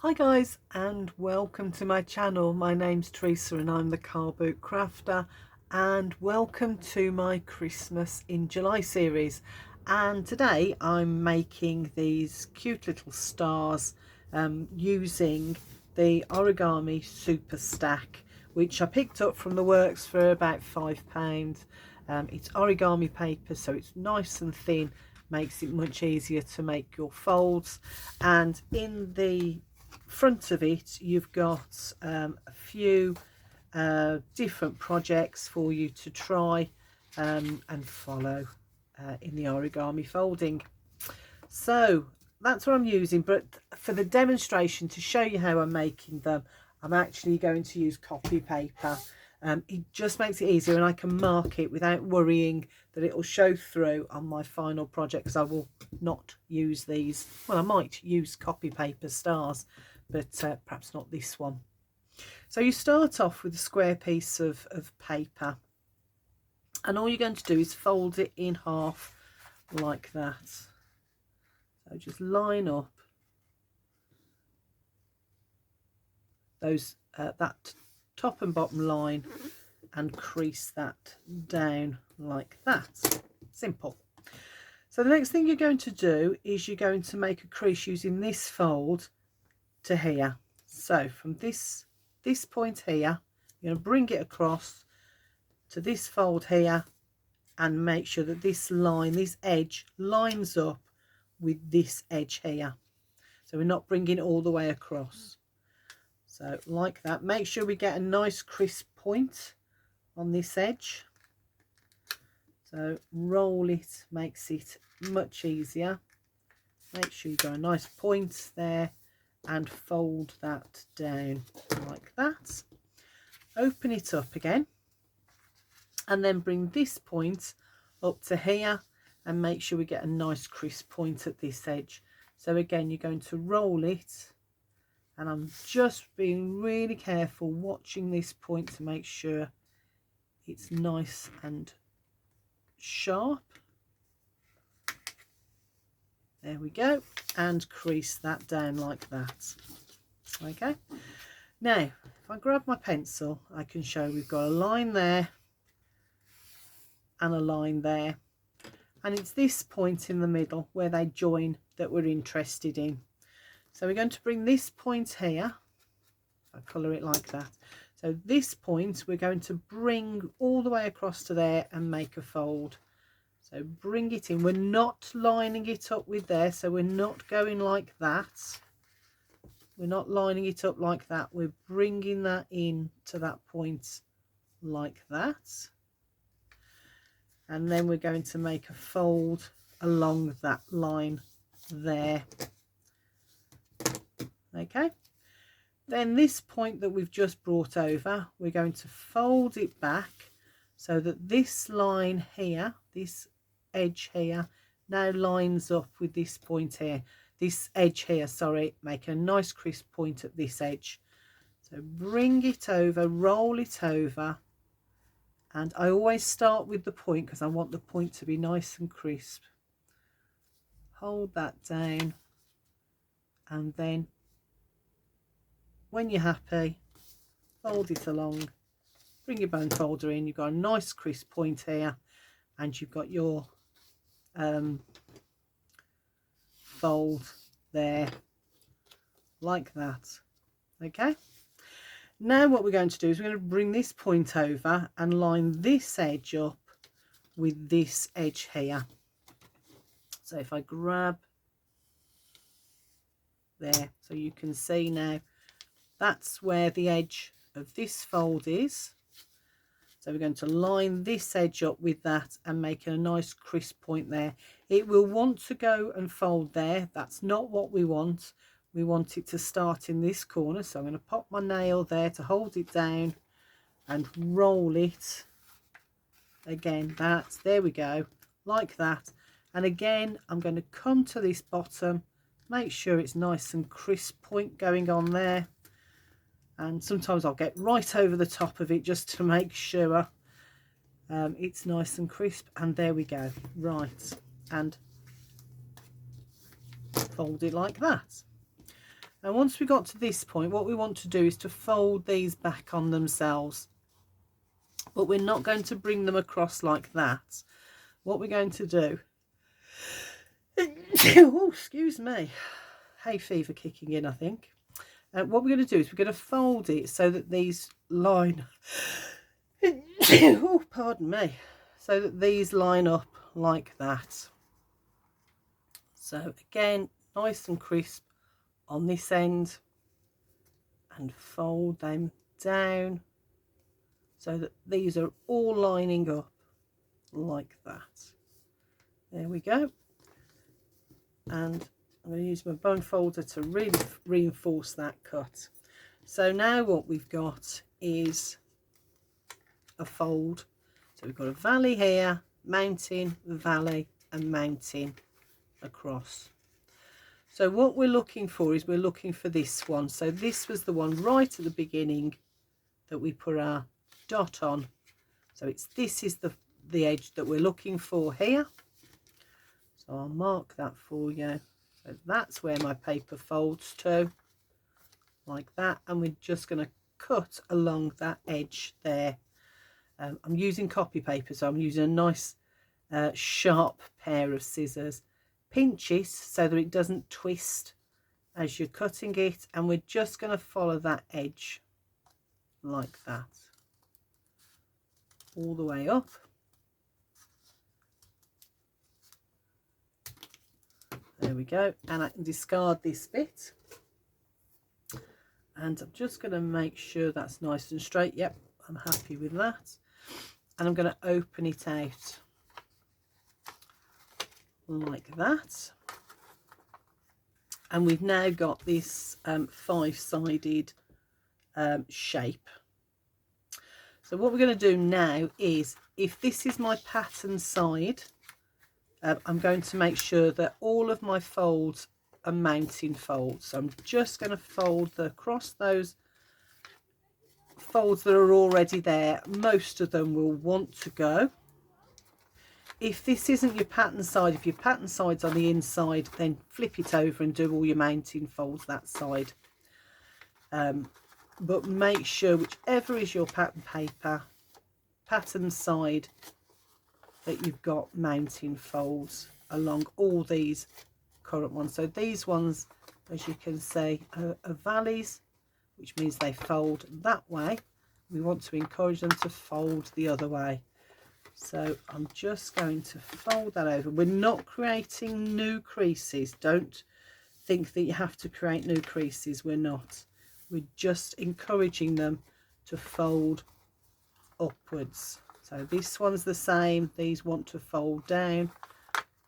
Hi guys, and welcome to my channel. My name's Teresa and I'm the Carbootcrafter, and welcome to my Christmas in July series. And today I'm making these cute little stars using the Origarmi Super Stack, which I picked up from the works for about £5. It's origami paper, so it's nice and thin, makes it much easier to make your folds. And in the front of it you've got a few different projects for you to try and follow in the origami folding. So that's what I'm using, but for the demonstration, to show you how I'm making them, I'm actually going to use copy paper. It just makes it easier, and I can mark it without worrying that it will show through on my final project, because I will not use these. Well, I might use copy paper stars, but perhaps not this one. So you start off with a square piece of paper, and all you're going to do is fold it in half like that. So just line up those that top and bottom line and crease that down like that. Simple. So the next thing you're going to do is you're going to make a crease using this fold to here. So from this point here, you're going to bring it across to this fold here and make sure that this line, this edge, lines up with this edge here. So we're not bringing it all the way across. So like that. Make sure we get a nice crisp point on this edge. So roll it, makes it much easier. Make sure you got a nice point there and fold that down like that. Open it up again and then bring this point up to here and make sure we get a nice crisp point at this edge. So again, you're going to roll it, and I'm just being really careful watching this point to make sure it's nice and sharp. There we go, and crease that down like that. Okay, now if I grab my pencil, I can show we've got a line there and a line there, and it's this point in the middle where they join that we're interested in. So we're going to bring this point here. I colour it like that. So this point we're going to bring all the way across to there and make a fold. So bring it in. We're not lining it up with there, so we're not going like that. We're not lining it up like that. We're bringing that in to that point like that. And then we're going to make a fold along that line there. Okay. Then this point that we've just brought over, we're going to fold it back so that this line here, this edge here, now lines up with this point here, this edge here, sorry, make a nice crisp point at this edge. So bring it over, roll it over, and I always start with the point because I want the point to be nice and crisp. Hold that down, and then when you're happy, fold it along, bring your bone folder in. You've got a nice crisp point here, and you've got your fold there like that. Okay, now what we're going to do is we're going to bring this point over and line this edge up with this edge here. So if I grab there, so you can see now, that's where the edge of this fold is. So we're going to line this edge up with that and make a nice crisp point there. It will want to go and fold there. That's not what we want. We want it to start in this corner. So I'm going to pop my nail there to hold it down and roll it again. There we go, like that. And again, I'm going to come to this bottom, make sure it's nice and crisp point going on there. And sometimes I'll get right over the top of it just to make sure it's nice and crisp. And there we go. Right, and fold it like that. And once we got to this point, what we want to do is to fold these back on themselves, but we're not going to bring them across like that. What we're going to do oh, excuse me, hay fever kicking in, I think. What we're going to do is we're going to fold it so that these line oh, pardon me, so that these line up like that. So again, nice and crisp on this end, and fold them down so that these are all lining up like that. There we go. And I'm going to use my bone folder to really reinforce that cut. So now what we've got is a fold. So we've got a valley here, mountain, valley, and mountain across. So what we're looking for is we're looking for this one. So this was the one right at the beginning that we put our dot on. So this is the edge that we're looking for here. So I'll mark that for you. So that's where my paper folds to, like that. And we're just going to cut along that edge there. I'm using copy paper, so I'm using a nice sharp pair of scissors. Pinch it so that it doesn't twist as you're cutting it, and we're just going to follow that edge like that all the way up. There we go, and I can discard this bit, and I'm just going to make sure that's nice and straight. Yep, I'm happy with that, and I'm going to open it out like that, and we've now got this five-sided shape. So what we're going to do now is, if this is my pattern side, I'm going to make sure that all of my folds are mounting folds. So I'm just going to fold across those folds that are already there. Most of them will want to go. If this isn't your pattern side, if your pattern side's on the inside, then flip it over and do all your mounting folds that side. But make sure, whichever is your pattern paper, pattern side, that you've got mounting folds along all these current ones. So these ones, as you can see, are valleys, which means they fold that way. We want to encourage them to fold the other way. So I'm just going to fold that over. We're not creating new creases. Don't think that you have to create new creases. We're not. We're just encouraging them to fold upwards. So this one's the same. These want to fold down.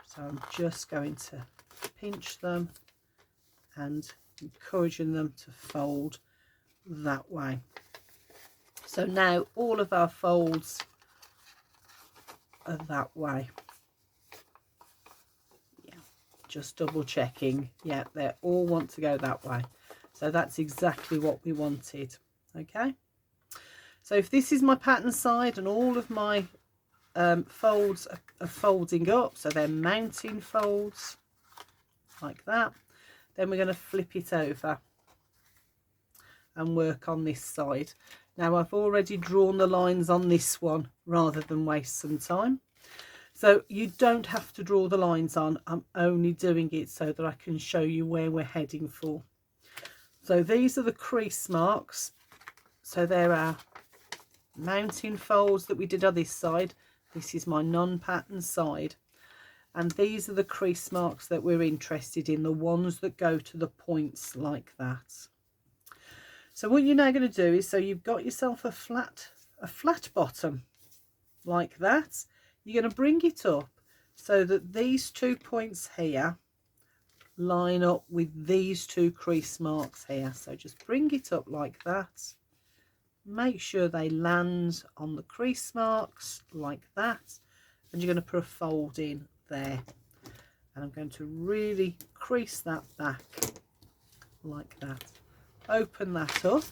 So I'm just going to pinch them and encouraging them to fold that way. So now all of our folds are that way. Yeah, just double checking. Yeah, they all want to go that way. So that's exactly what we wanted. Okay, so if this is my pattern side and all of my folds are folding up, so they're mounting folds like that, then we're going to flip it over and work on this side. Now I've already drawn the lines on this one rather than waste some time. So you don't have to draw the lines on. I'm only doing it so that I can show you where we're heading for. So these are the crease marks. So there are mounting folds that we did on this side. This is my non-pattern side. And these are the crease marks that we're interested in, the ones that go to the points like that. So what you're now going to do is, so you've got yourself a flat bottom like that. You're going to bring it up so that these 2 points here line up with these 2 crease marks here. So just bring it up like that. Make sure they land on the crease marks like that. And you're going to put a fold in there. And I'm going to really crease that back like that. Open that up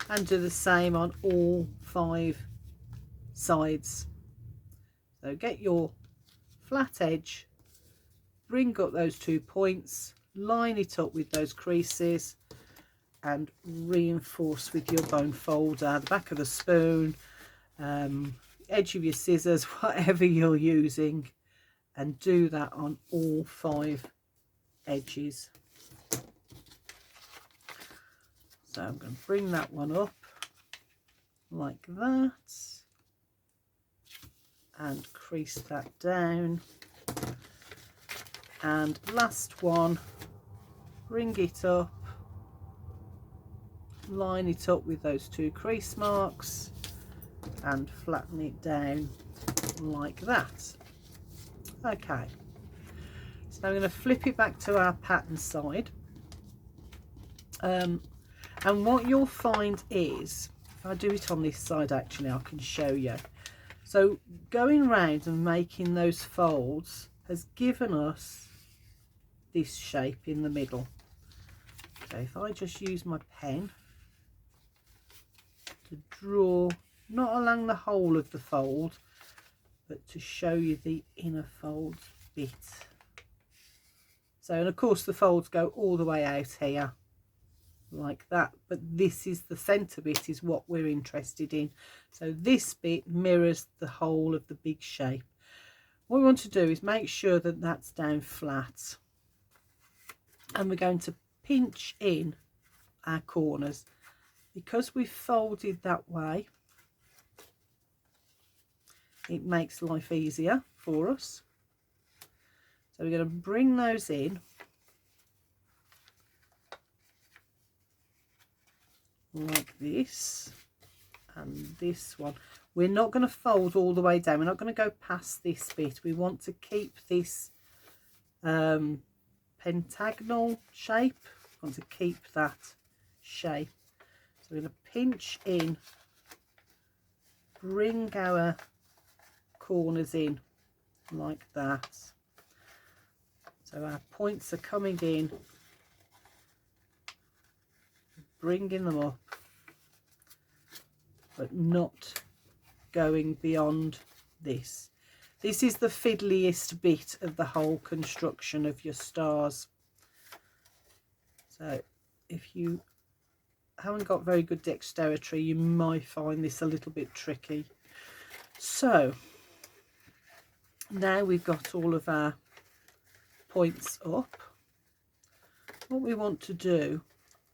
and do the same on all 5 sides. So get your flat edge, bring up those 2 points, line it up with those creases and reinforce with your bone folder, the back of the spoon, edge of your scissors, whatever you're using, and do that on all 5 edges. So I'm going to bring that one up like that and crease that down, and last one, bring it up, line it up with those 2 crease marks and flatten it down like that. Okay, so I'm going to flip it back to our pattern side, and what you'll find is, if I do it on this side, actually I can show you. So going round and making those folds has given us this shape in the middle. So if I just use my pen to draw, not along the whole of the fold, but to show you the inner folds bit. So, and of course the folds go all the way out here like that, but this is the center bit is what we're interested in. So this bit mirrors the whole of the big shape. What we want to do is make sure that that's down flat, and we're going to pinch in our corners because we've folded that way. It makes life easier for us. So we're going to bring those in like this, and this one. We're not going to fold all the way down. We're not going to go past this bit. We want to keep this pentagonal shape. We want to keep that shape. So we're going to pinch in, bring our corners in like that. So our points are coming in, bringing them up, but not going beyond this. This is the fiddliest bit of the whole construction of your stars. So if you haven't got very good dexterity, you might find this a little bit tricky. So now we've got all of our points up. What we want to do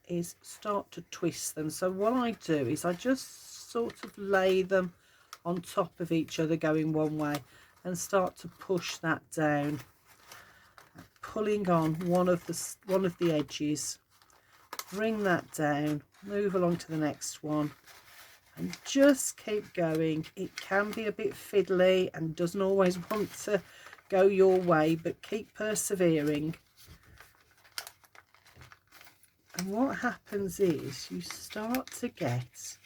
is start to twist them. So what I do is I just sort of lay them on top of each other going one way and start to push that down, pulling on one of the edges, bring that down, move along to the next one, and just keep going. It can be a bit fiddly and doesn't always want to go your way, but keep persevering. And what happens is you start to get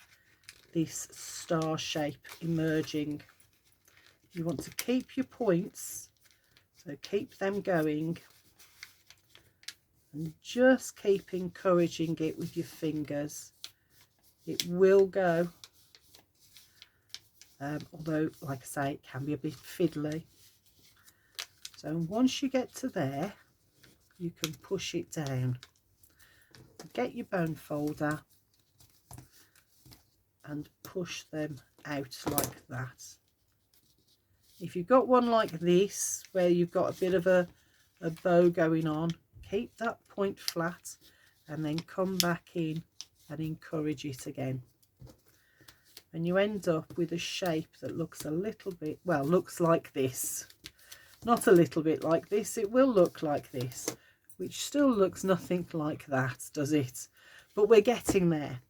this star shape emerging. You want to keep your points, so keep them going, and just keep encouraging it with your fingers. It will go, although like I say, it can be a bit fiddly. So once you get to there, you can push it down. Get your bone folder and push them out like that. If you've got one like this where you've got a bit of a bow going on, keep that point flat and then come back in and encourage it again. And you end up with a shape that looks a little bit, well, looks like this. Not a little bit like this, it will look like this, which still looks nothing like that, does it? But we're getting there.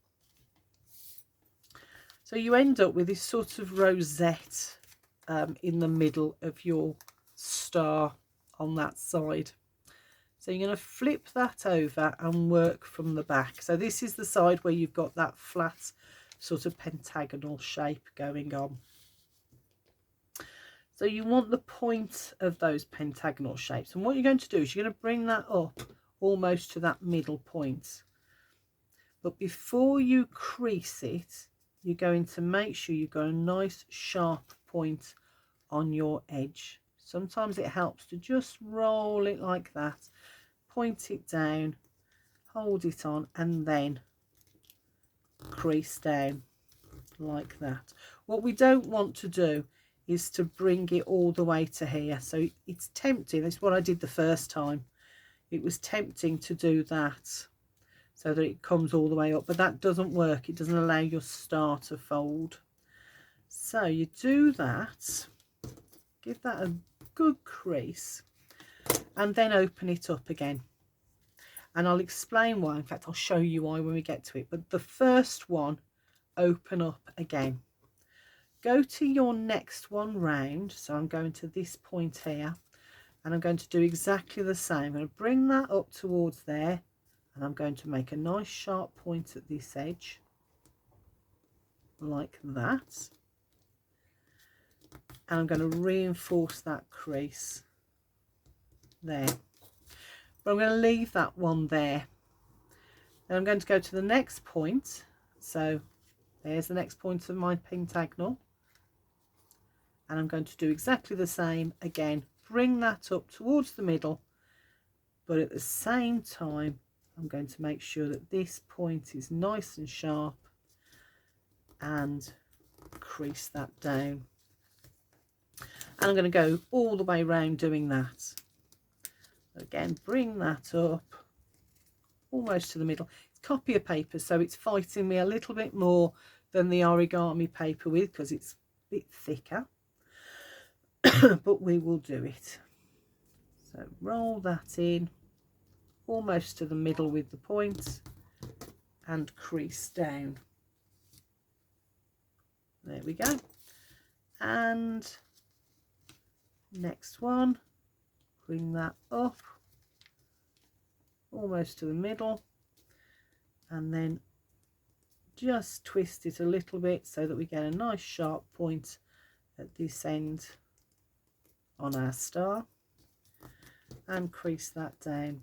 So you end up with this sort of rosette in the middle of your star on that side. So you're going to flip that over and work from the back. So this is the side where you've got that flat sort of pentagonal shape going on. So you want the point of those pentagonal shapes, and what you're going to do is you're going to bring that up almost to that middle point. But before you crease it, you're going to make sure you've got a nice sharp point on your edge. Sometimes it helps to just roll it like that point it down, hold it on, and then crease down like that. What we don't want to do is to bring it all the way to here. So it's tempting, that's what I did the first time. It was tempting to do that so that it comes all the way up, but that doesn't work. It doesn't allow your star to fold. So you do that, give that a good crease, and then open it up again. And I'll explain why. In fact, I'll show you why when we get to it. But the first one, open up again. Go to your next one round. So I'm going to this point here, and I'm going to do exactly the same. I'm going to bring that up towards there, and I'm going to make a nice sharp point at this edge like that, and I'm going to reinforce that crease there, but I'm going to leave that one there. Then I'm going to go to the next point. So there's the next point of my pentagonal, and I'm going to do exactly the same again. Bring that up towards the middle, but at the same time I'm going to make sure that this point is nice and sharp, and crease that down. And I'm going to go all the way around doing that. Again, bring that up almost to the middle. It's copier paper, so it's fighting me a little bit more than the origami paper with, because it's a bit thicker. But we will do it. So roll that in almost to the middle with the point, and crease down. There we go. And next one, bring that up almost to the middle, and then just twist it a little bit so that we get a nice sharp point at this end on our star, and crease that down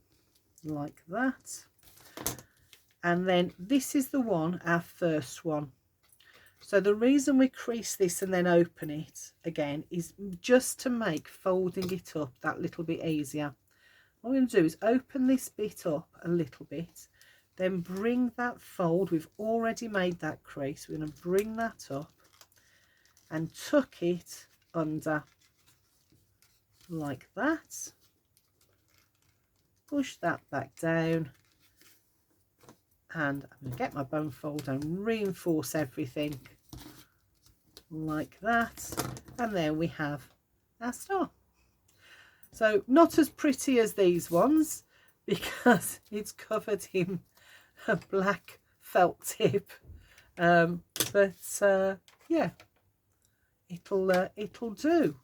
like that. And then this is the one, our first one. So the reason we crease this and then open it again is just to make folding it up that little bit easier. What we're going to do is open this bit up a little bit, then bring that fold, we've already made that crease, we're going to bring that up and tuck it under like that. Push that back down, and I'm going to get my bone fold and reinforce everything like that, and there we have our star. So not as pretty as these ones because it's covered in a black felt tip, but yeah, it'll do,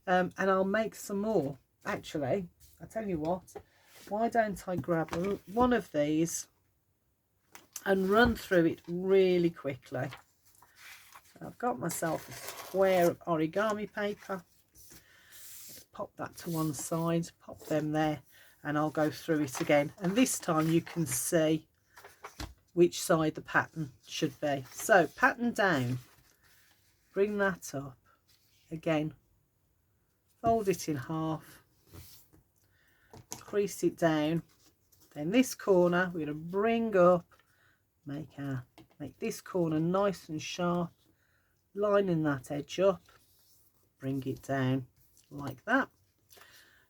and I'll make some more. Actually, I tell you what, why don't I grab one of these and run through it really quickly. So I've got myself a square of origami paper. Let's pop that to one side, pop them there, and I'll go through it again. And this time you can see which side the pattern should be. So pattern down, bring that up again, fold it in half, crease it down, then this corner we're going to bring up, make this corner nice and sharp, lining that edge up, bring it down like that,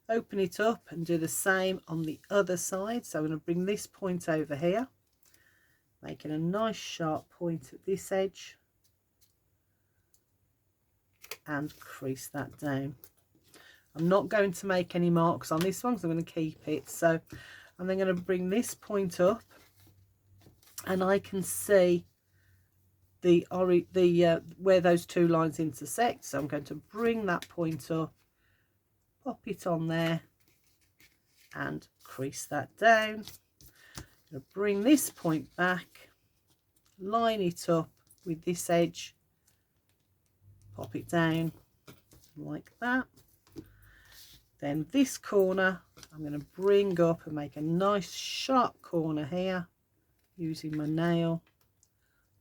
open it up and do the same on the other side. So I'm going to bring this point over here, making a nice sharp point at this edge, and crease that down. I'm not going to make any marks on this one because I'm going to keep it. So I'm then going to bring this point up, and I can see the where those two lines intersect. So I'm going to bring that point up, pop it on there, and crease that down. I'm going to bring this point back, line it up with this edge, pop it down like that. Then this corner I'm going to bring up and make a nice sharp corner here using my nail,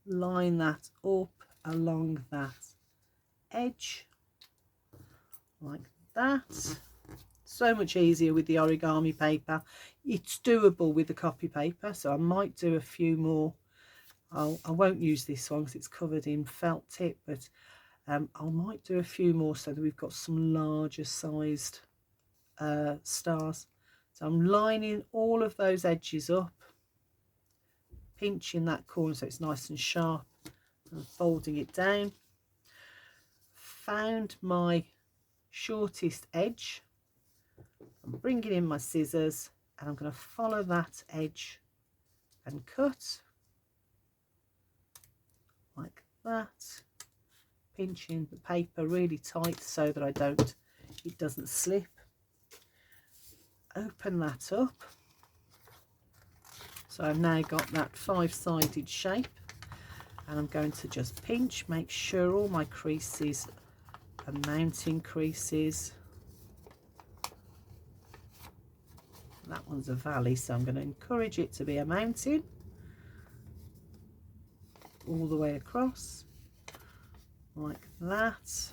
line that up along that edge like that, so much easier with the origami paper. It's doable with the copy paper, so I might do a few more. I won't use this one because it's covered in felt tip, but I might do a few more so that we've got some larger sized stars. So I'm lining all of those edges up, pinching that corner so it's nice and sharp, and folding it down. Found my shortest edge. I'm bringing in my scissors and I'm going to follow that edge and cut like that, pinching the paper really tight so that it doesn't slip. Open that up. So I've now got that 5-sided shape, and I'm going to just pinch, make sure all my creases are mounting creases. That one's a valley, so I'm going to encourage it to be a mountain all the way across like that.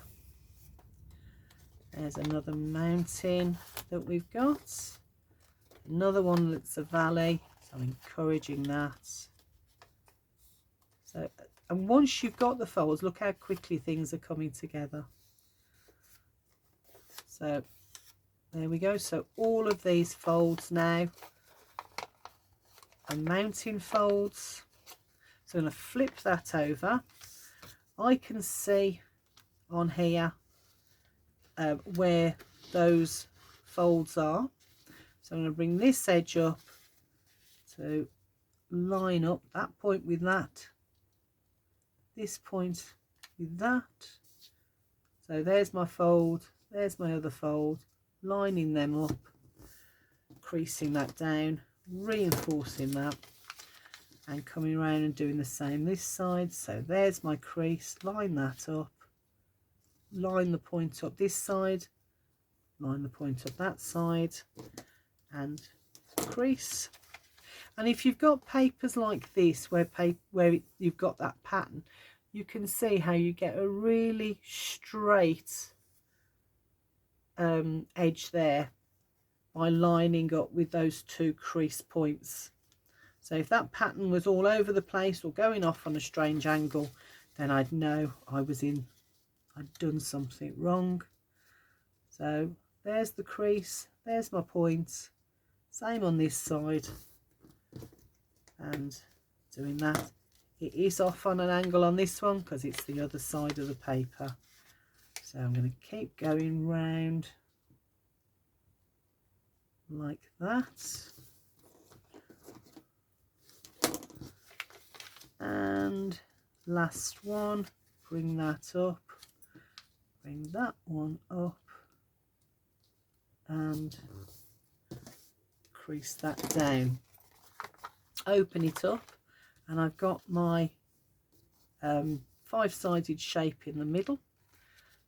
There's another mountain that we've got, another one that's a valley, so I'm encouraging that. So, and once you've got the folds, look how quickly things are coming together. So there we go. So all of these folds now are mountain folds. So I'm going to flip that over. I can see on here where those folds are. So I'm going to bring this edge up to line up that point with that, this point with that. So there's my fold, there's my other fold, lining them up, creasing that down, reinforcing that, and coming around and doing the same this side. So there's my crease, line that up, line the point up this side, line the point up that side, and crease. And if you've got papers like this where you've got that pattern, you can see how you get a really straight edge there by lining up with those two crease points. So if that pattern was all over the place or going off on a strange angle, then I'd know I'd done something wrong. So there's the crease, there's my point, same on this side, and doing that. It is off on an angle on this one because it's the other side of the paper. So I'm going to keep going round like that. And last one, bring that up, bring that one up, and crease that down. Open it up, and I've got my 5-sided shape in the middle.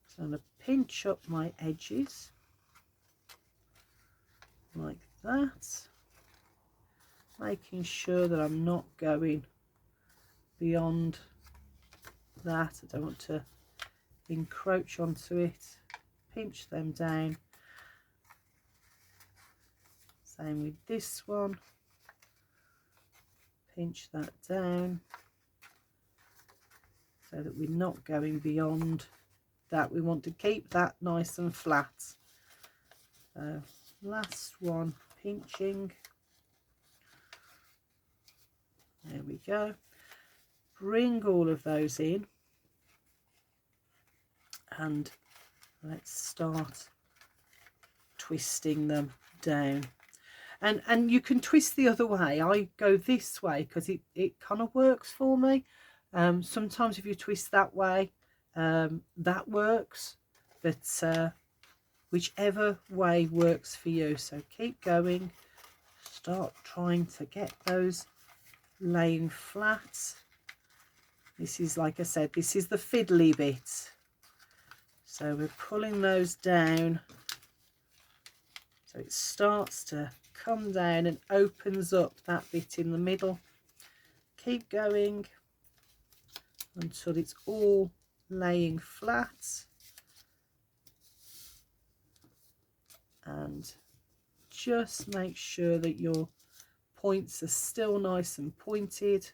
So I'm going to pinch up my edges like that, making sure that I'm not going beyond that. I don't want to encroach onto it. Pinch them down. Same with this one. Pinch that down so that we're not going beyond that. We want to keep that nice and flat. So last one, pinching. There we go. Bring all of those in, and let's start twisting them down. And you can twist the other way. I go this way because it kind of works for me. Sometimes if you twist that way, that works, but whichever way works for you. So keep going, start trying to get those laying flat. This is, like I said, this is the fiddly bit. So we're pulling those down so it starts to come down and opens up that bit in the middle. Keep going until it's all laying flat. and just make sure that your points are still nice and pointed,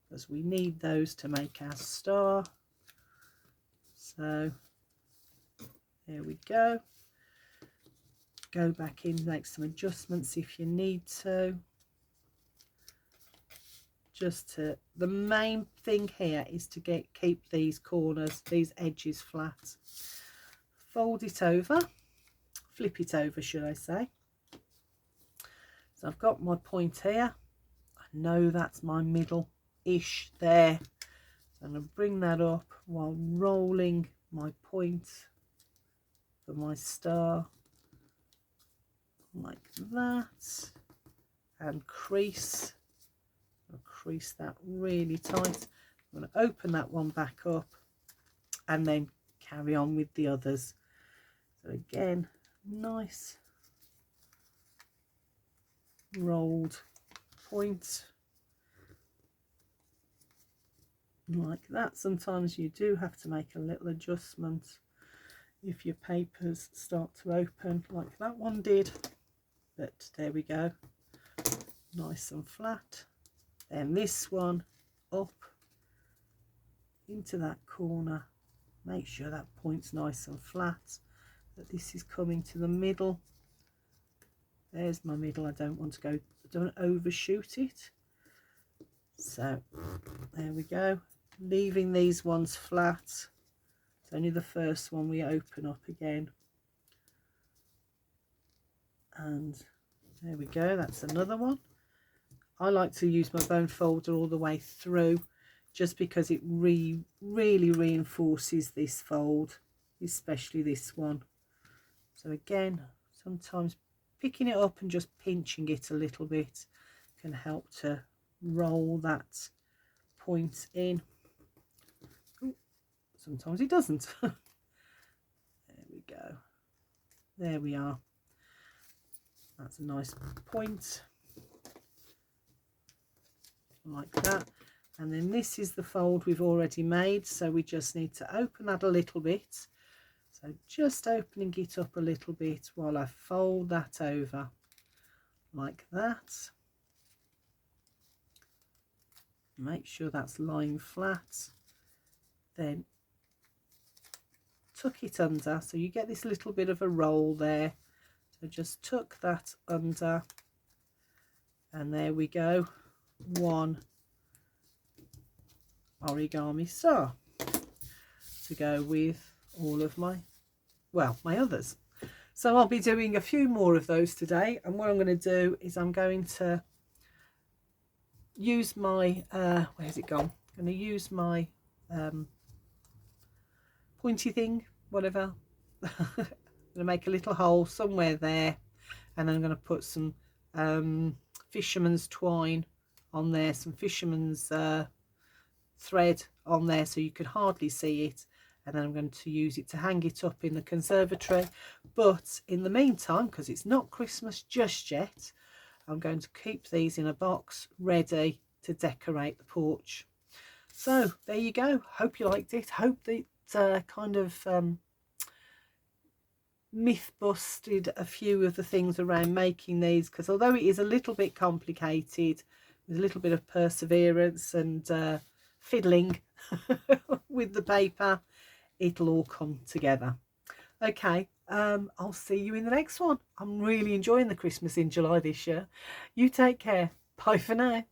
because we need those to make our star. So there we go. Go back in, make some adjustments if you need to. The main thing here is to keep these corners, these edges flat. Fold it over, flip it over should I say. So I've got my point here. I know that's my middle-ish there. So I'm going to bring that up while rolling my point for my star like that, and crease. I'll crease that really tight. I'm going to open that one back up and then carry on with the others. So again, nice rolled point like that. Sometimes you do have to make a little adjustment if your papers start to open like that one did, but there we go, nice and flat. Then this one up into that corner, make sure that point's nice and flat, that this is coming to the middle. There's my middle. I don't want to go, I don't overshoot it. So there we go, leaving these ones flat. It's only the first one we open up again, and there we go, that's another one. I like to use my bone folder all the way through, just because it really reinforces this fold, especially this one. So again, sometimes picking it up and just pinching it a little bit can help to roll that point in. Ooh, sometimes it doesn't. There we go, there we are, that's a nice point like that. And then this is the fold we've already made, so we just need to open that a little bit. So just opening it up a little bit while I fold that over like that. Make sure that's lying flat, then tuck it under so you get this little bit of a roll there. So just tuck that under, and there we go, one origami star to go with all of my others. So I'll be doing a few more of those today, and what I'm going to do is I'm going to use my where's it gone, I'm going to use my pointy thing, whatever. I'm going to make a little hole somewhere there, and then I'm going to put some fisherman's twine on there, some fisherman's thread on there so you can hardly see it, and then I'm going to use it to hang it up in the conservatory. But in the meantime, because it's not Christmas just yet, I'm going to keep these in a box ready to decorate the porch. So there you go, hope you liked it. Hope that kind of myth busted a few of the things around making these, because although it is a little bit complicated, there's a little bit of perseverance and fiddling with the paper, it'll all come together. Okay, I'll see you in the next one. I'm really enjoying the Christmas in July this year. You take care. Bye for now.